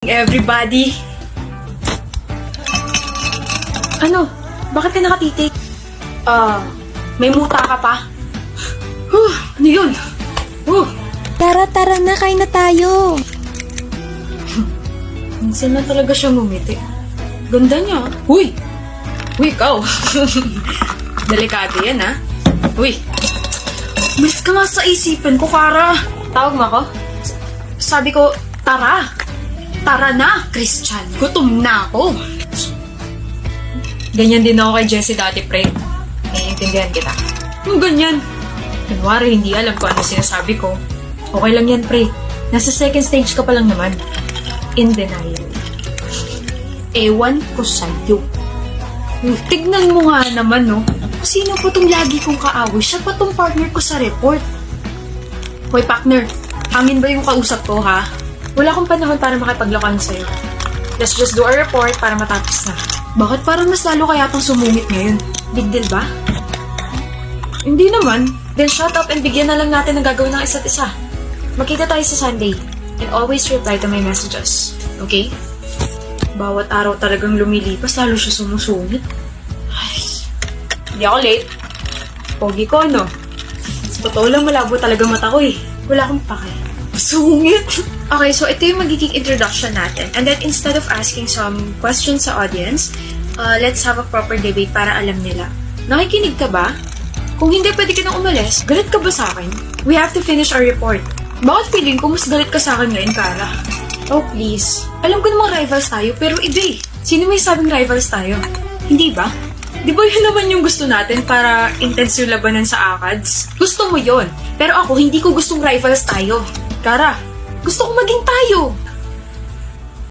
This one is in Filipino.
everybody! Ano? Bakit ka nakatitig? May muta ka pa? Ano yun? Tara na, kain na tayo. Minsan na talaga siya ngumiti. Ganda niya. Uy, ikaw. Delikado yan, ha? Uy, mas ka nga sa isipan ko, Kara. Tawag mo ako? Sabi ko, tara. Tara na, Christian. Gutom na ako. Ganyan din ako kay Jessie dati, pre. Naiintindihan kita. Yung ganyan. Kunwari, hindi alam kung ano sinasabi ko. Okay lang yan, pre. Nasa second stage ka pa lang naman. In denial. Ewan ko sa'yo. Tignan mo nga naman, no? Sino po tong lagi kong kaaway? Siya pa tong partner ko sa report. Hoy, partner. Amin ba yung kausap ko, ha? Wala akong panahon para makipaglokohan sa'yo. Let's just do our report para matapos na. Bakit parang mas lalo kaya tong sumungit ngayon? Big deal ba? Hindi naman. Then shut up and bigyan na lang natin ng gagawin ng isa't isa. Magkita tayo sa Sunday. And always reply to my messages. Okay? Bawat araw talagang lumilipas, lalo siya sumusungit. Ay, hindi ako late. Pogi ko, no? Sa totoo lang, malabo talaga mata ko eh. Wala akong pake. Sungit! Okay, so ito yung magiging introduction natin. And then instead of asking some questions sa audience, let's have a proper debate para alam nila. Nakikinig ka ba? Kung hindi, pwede ka nang umalis. Galit ka ba sa akin? We have to finish our report. Bakit feeling ko mas galit ka sa akin ngayon, Kara? Oh, please. Alam ko namang rivals tayo, pero iba eh. Sino may sabing rivals tayo? Hindi ba? Di ba yun naman yung gusto natin para intense yung labanan sa ACADS? Gusto mo yon. Pero ako, hindi ko gustong rivals tayo. Kara, gusto ko maging tayo.